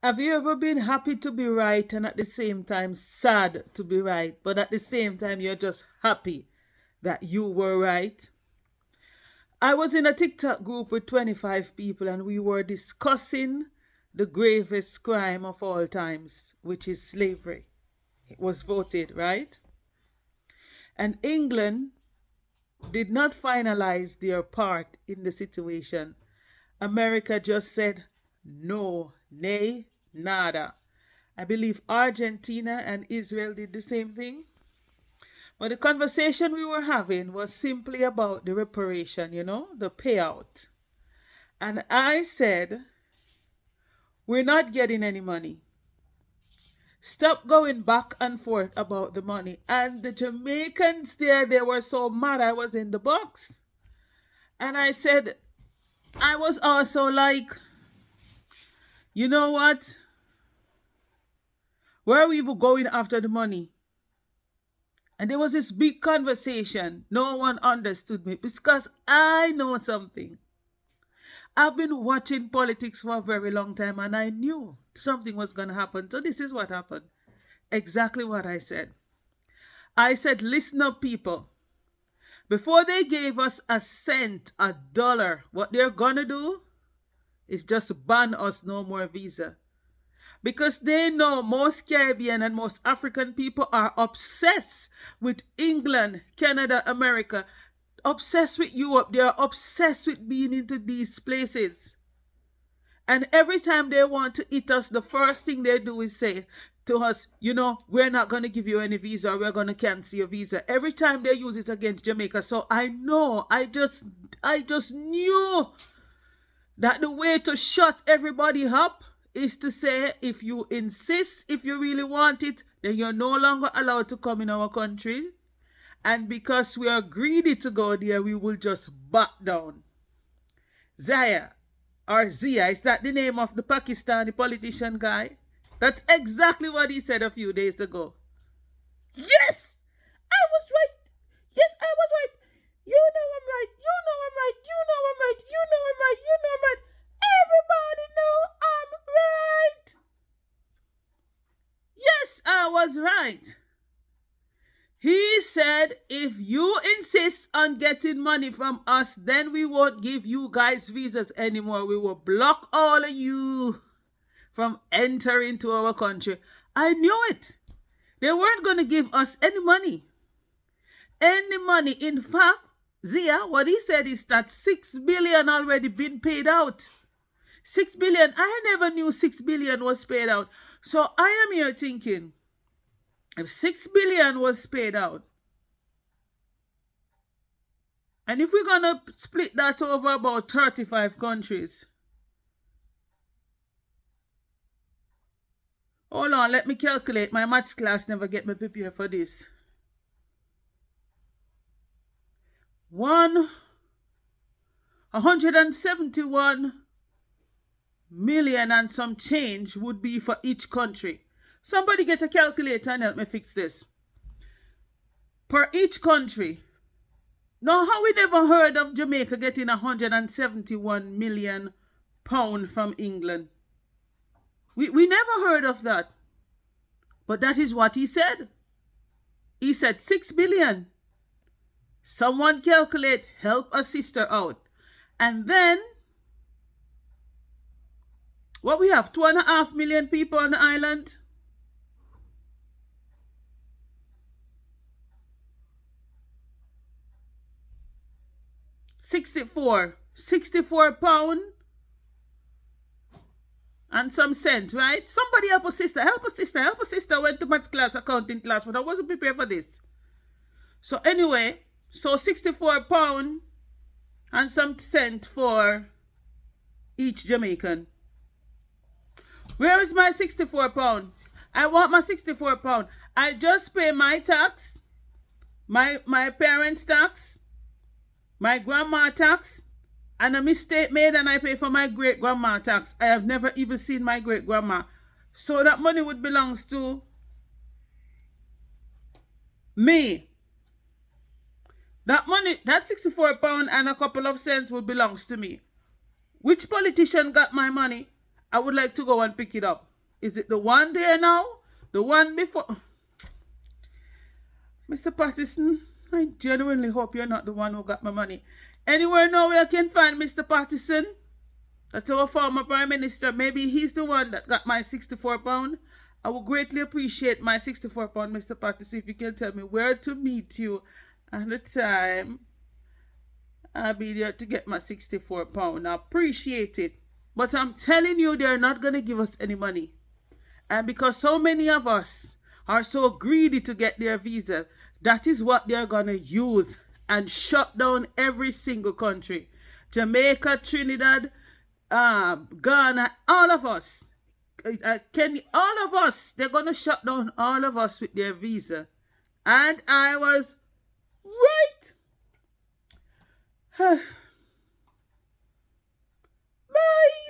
Have you ever been happy to be right and at the same time sad to be right, but at the same time you're just happy that you were right? I was in a TikTok group with 25 people and we were discussing the gravest crime of all times, which is slavery. It was voted, right? And England did not finalize their part in the situation. America just said no, nay, nada. I believe Argentina and Israel did the same thing. But the conversation we were having was simply about the reparation, the payout. And I said, we're not getting any money. Stop going back and forth about the money. And the Jamaicans there, they were so mad I was in the box. And I said, I was also like, you know what? Where are we even going after the money? And there was this big conversation. No one understood me because I know something. I've been watching politics for a very long time and I knew something was going to happen. So this is what happened. Exactly what I said. I said, listen up, people. Before they gave us a cent, a dollar, what they're going to do is just ban us no more visa. Because they know most Caribbean and most African people are obsessed with England, Canada, America, obsessed with Europe. They are obsessed with being into these places. And every time they want to eat us, the first thing they do is say to us, we're not going to give you any visa, or we're going to cancel your visa. Every time they use it against Jamaica. So I know, I just knew that the way to shut everybody up is to say, if you insist, if you really want it, then you're no longer allowed to come in our country. And because we are greedy to go there, we will just back down. Zia, is that the name of the Pakistani politician guy? That's exactly what he said a few days ago. Yes! I was right! Yes, I was right! You know I'm right! You know I'm right! You know I'm right! You know I'm right! You know I'm right! Everybody know I'm right! Yes, I was right. He said, if you insist on getting money from us, then we won't give you guys visas anymore. We will block all of you from entering to our country. I knew it. They weren't going to give us any money. Any money. In fact, Zia, what he said is that 6 billion already been paid out. 6 billion. I never knew 6 billion was paid out. So I am here thinking, if 6 billion was paid out, and if we're going to split that over about 35 countries, hold on, let me calculate. My maths class never get me prepared for this. 171 million and some change would be for each country. Somebody get a calculator and help me fix this. Per each country. Now, how we never heard of Jamaica getting 171 million pounds from England? We never heard of that. But that is what he said. He said 6 billion. Someone calculate, help a sister out. And then, what we have, 2.5 million people on the island? £64 and some cents, right? Somebody help a sister, help a sister, help a sister. I went to maths class, accounting class, but I wasn't prepared for this. So anyway, so £64 and some cent for each Jamaican. Where is my £64? I want my £64. I just pay my tax, my parents' tax, my grandma tax, and a mistake made and I pay for my great-grandma tax. I have never even seen my great-grandma. So that money would belong to me. That money, that £64 and a couple of cents would belong to me. Which politician got my money? I would like to go and pick it up. Is it the one there now? The one before? Mr. Patterson, I genuinely hope you're not the one who got my money. Anywhere now where I can find Mr. Patterson? That's our former Prime Minister. Maybe he's the one that got my £64. I would greatly appreciate my £64, Mr. Patterson, if you can tell me where to meet you and the time. I'll be there to get my £64. I appreciate it. But I'm telling you, they're not going to give us any money. And because so many of us are so greedy to get their visa, that is what they're going to use and shut down every single country. Jamaica, Trinidad, Ghana, all of us. Kenya, all of us. They're going to shut down all of us with their visa. And I was right. Bye.